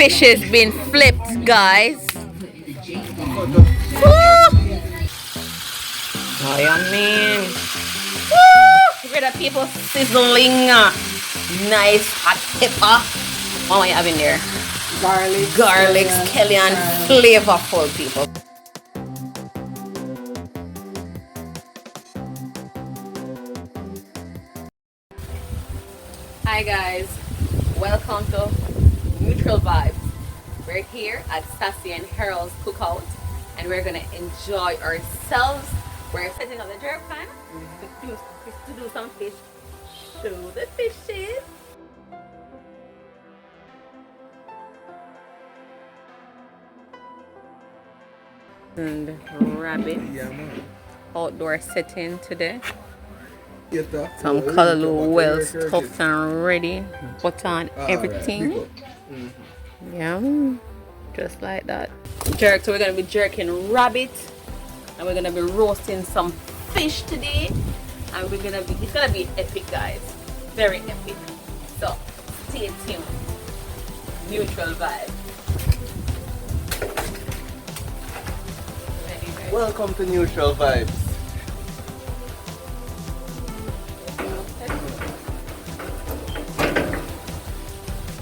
fishes being flipped, guys. Woo! Oh, you mean? Woo! Look at the people sizzling. Nice hot pepper. What are you having there? Garlic, scallion, flavorful, people. Hi guys, welcome to Neutral Vibes. We're here at Sassy and Harold's Cookout and we're gonna enjoy ourselves. We're setting up the jerk pan to do some fish. Show the fishes. And rabbit. Yeah, man. Outdoor setting today. Fiesta. Some colorful well stuffed and ready. Butter on everything. Right. Yeah, just like that. Jerk. So we're gonna be jerking rabbit, and we're gonna be roasting some fish today, and it's gonna be epic, guys. Very epic. So stay tuned. Neutral vibe. Welcome to Neutral Vibes.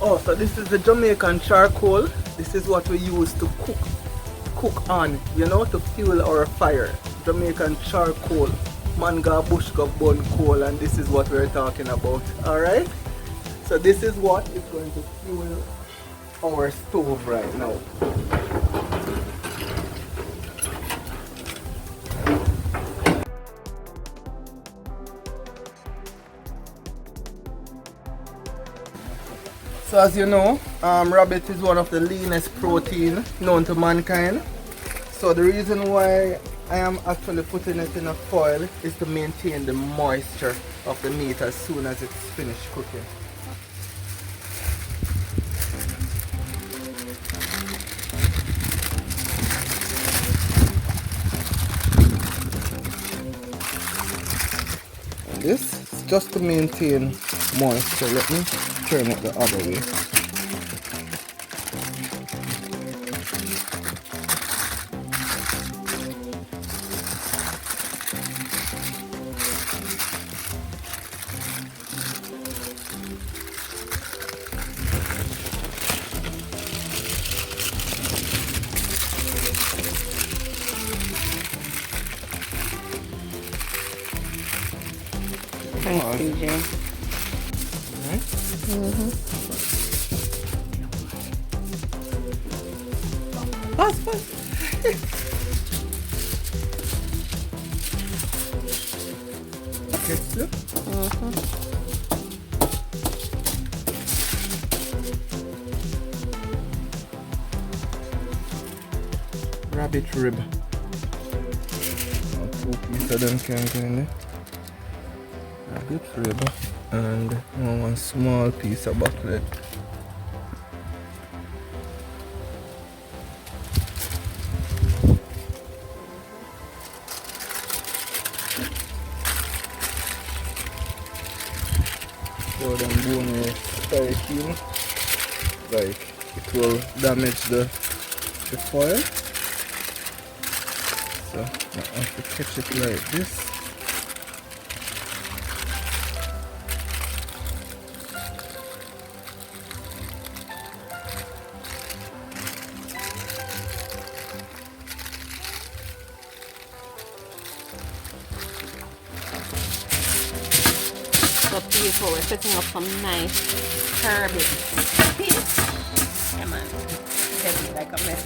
Oh, so this is the Jamaican charcoal. This is what we use to cook on, you know, to fuel our fire. Jamaican charcoal. Man ga bush ga burn coal, and this is what we're talking about. Alright? So this is what is going to fuel our stove right now. So as you know, rabbit is one of the leanest protein known to mankind. So the reason why I am actually putting it in a foil is to maintain the moisture of the meat as soon as it's finished cooking. And this is just to maintain moisture. Let me turn it the other way. Thanks, PJ. Fast. Okay, so. Rabbit rib. 2 pieces of them can go in there. Rabbit rib and one small piece of bucklet. So them bone is very keen, like it will damage the foil. So I have to catch it like this. So people, we're setting up some nice turbot. Come on, heavy like a mess.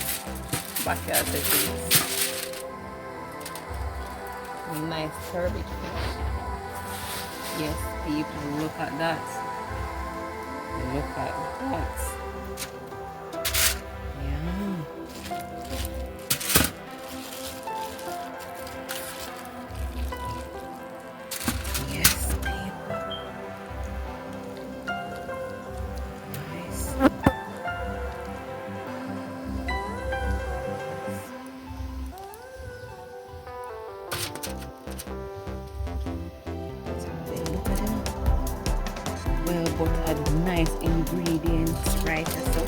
Backyard settings. Nice turbot fish. Yes, people, look at that. Look at that. Yeah. Yes, people. Nice. Well buttered, nice ingredients, right? So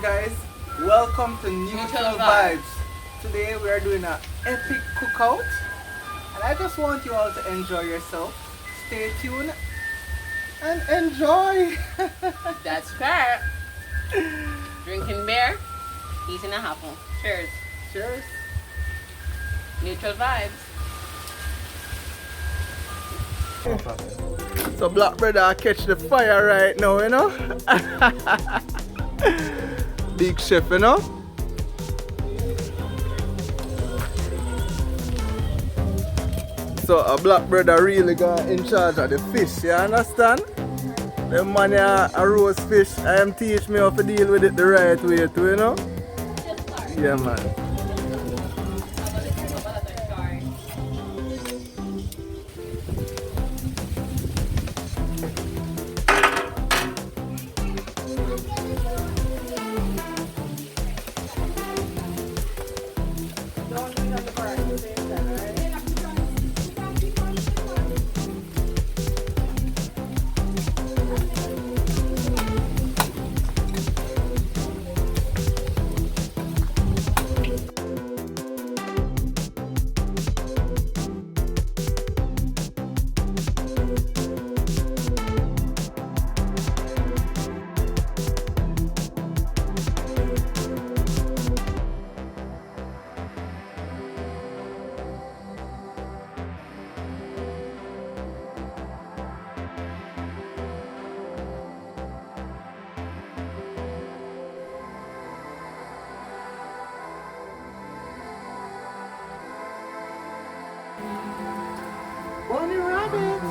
guys, welcome to Neutral Vibes. Today we are doing an epic cookout and I just want you all to enjoy yourself. Stay tuned and enjoy. That's Clarke. Drinking beer, eating an apple. Cheers. Cheers. Neutral Vibes. So Black Brother catch the fire right now, you know. Big chef, you know. So a Black Brother really got in charge of the fish, you understand? The man here a roast fish, I am teach me how to deal with it the right way too, you know? Yeah man. Bunny rabbit!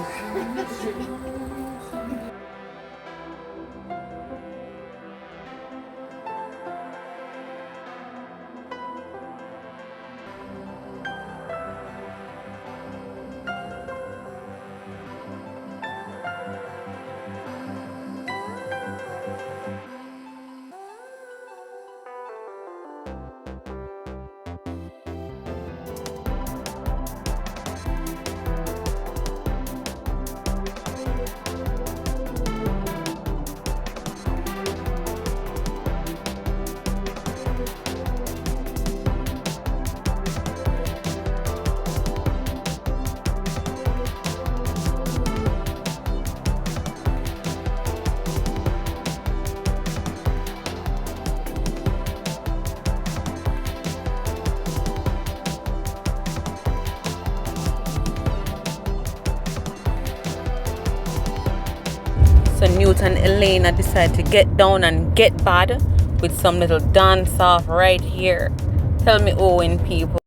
So Newt and Elena decide to get down and get bad with some little dance off right here. Tell me, Owen people.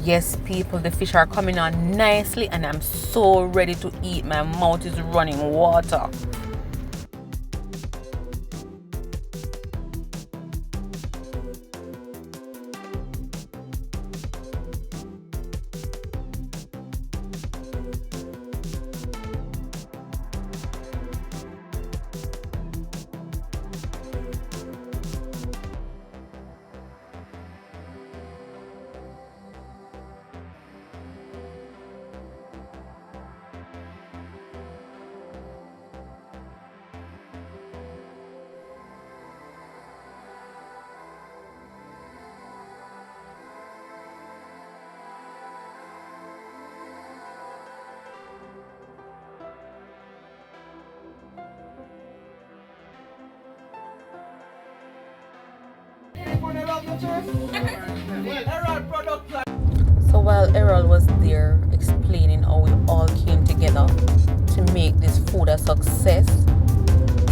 Yes, people, the fish are coming on nicely and I'm so ready to eat. My mouth is running water. So while Errol was there explaining how we all came together to make this food a success,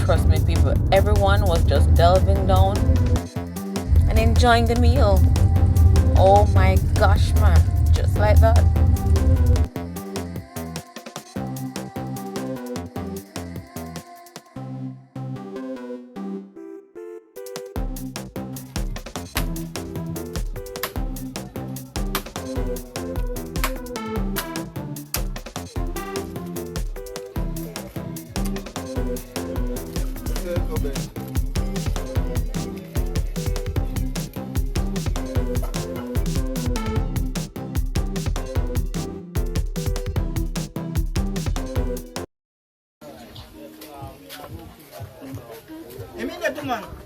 trust me people, everyone was just delving down and enjoying the meal. Oh my gosh man, just like that.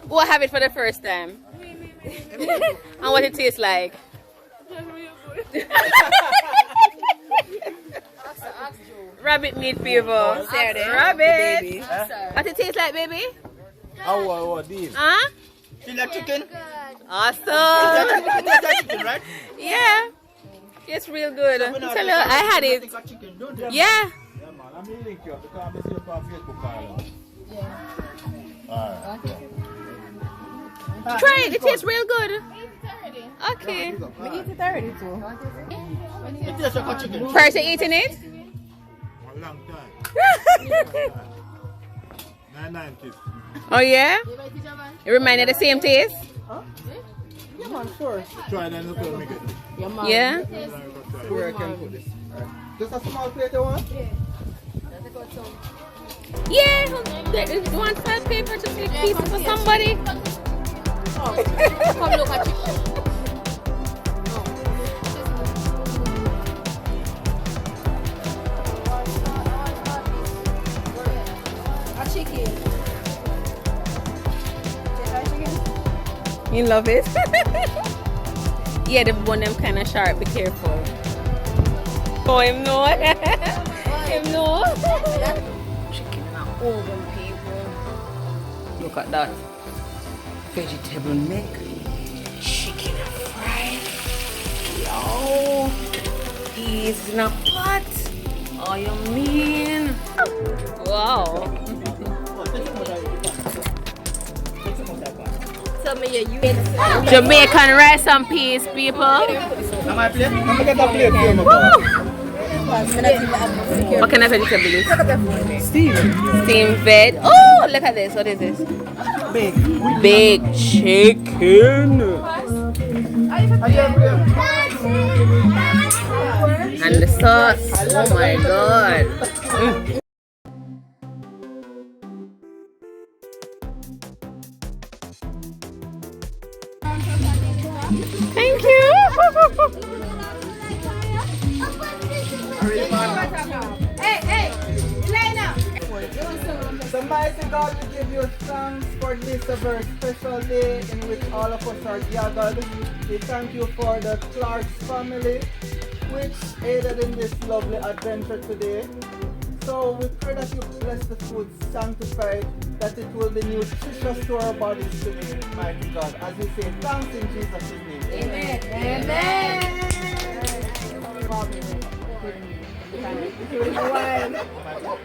We'll have it for the first time. And what it tastes like. Rabbit meat people. Rabbit. What it tastes like, baby? Oh, this. Huh? See that chicken? Awesome. That's chicken, right? Yeah. It's real good. Tell you, I had it. Yeah. Yeah, man. I'm going to link you up because I'm going to see you on Facebook. Alright. Try it. It tastes real good. Okay. It tastes like a chicken. First you eating it? A long time. 990. Oh yeah? It reminds you of the same taste? Yeah, man, sure. Try that look at me. Yeah? Where I can put this. Just a small plate you want? Yeah. You want felt paper to take pieces for somebody? Come look at chicken. You love it? Yeah, the bone them kind of sharp. Be careful. Oh, him know. Him know. Chicken in an oven, people. Look at that. Vegetable neck. Chicken fried. Yo. Peas in a pot. Oh, you mean? Wow. Jamaican rice and peas, people. What kind of vegetable is this? Steamed veg. Oh, look at this. What is this? Big chicken. And the sauce. Oh my god. Thank you. So mighty God, we give you thanks for this a very special day in which all of us are gathered. We thank you for the Clarke family which aided in this lovely adventure today. So we pray that you bless the food, sanctify it, that it will be nutritious to our bodies today, mighty God. As we say thanks in Jesus' name. Amen.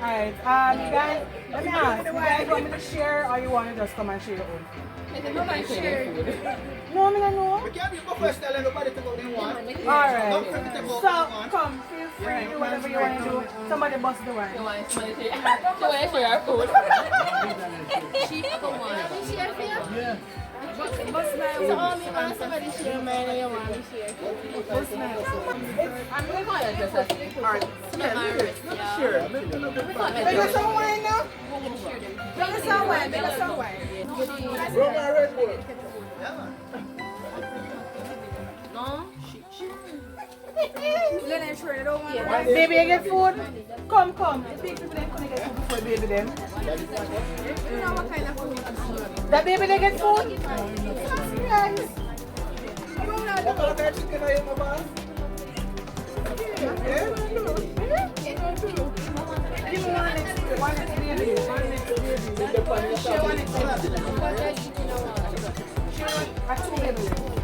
Alright, guys, let me ask, you guys want me to share or you want to just come and share your own? No, I don't know. We can't be first telling nobody to go in one. Alright, so come, feel free, do whatever you want to do. Somebody bust the wine. Bust my wine. Somebody share mine and you want to share. Bust my wine. I'm going to just alright. Sure. Make us some wine now. Make us some wine. Make us some wine. Bro, my Red Bull. Baby, you get food? Come. The big people they couldn't get food before baby them. That baby they get food? Yes. What kind of chicken are you, my boss? Give me one next baby. Share one next baby. Share one, two baby.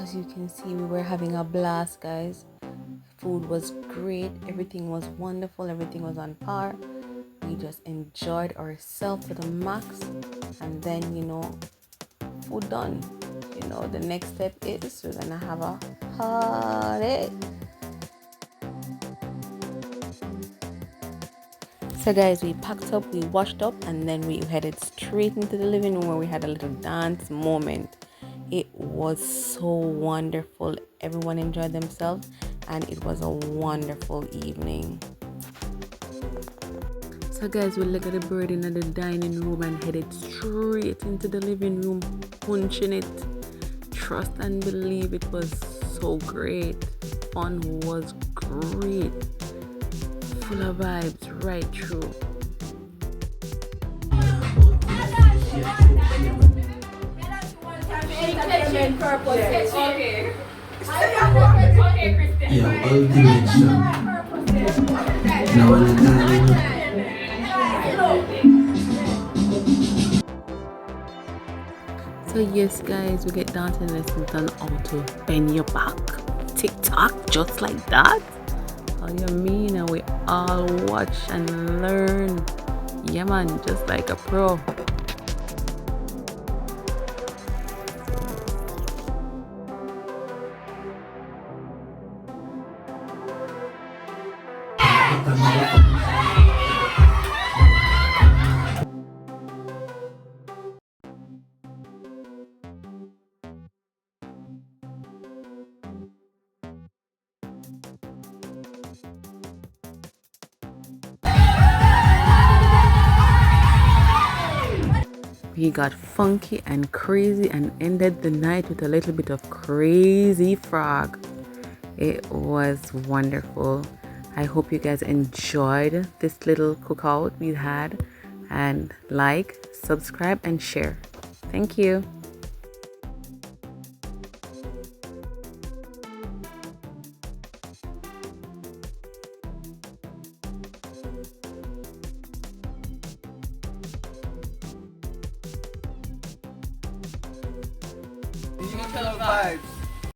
As you can see, we were having a blast, guys. Food was great, everything was wonderful, everything was on par. We just enjoyed ourselves to the max, and then food done. The next step is we're gonna have a party. So guys, we packed up, we washed up, and then we headed straight into the living room where we had a little dance moment. It was so wonderful. Everyone enjoyed themselves, and it was a wonderful evening. So guys, we looked at the bird in the dining room and headed straight into the living room, punching it. Trust and believe, it was so great. Fun was great. Full of vibes right through. Yeah, ultimate song. Now I'm So yes guys, we get dancing lessons on how to bend your back. TikTok just like that. How you mean? And we all watch and learn. Yeah man, just like a pro. We got funky and crazy and ended the night with a little bit of crazy frog. It was wonderful. I hope you guys enjoyed this little cookout we had, and like, subscribe and share. Thank you. Vibes.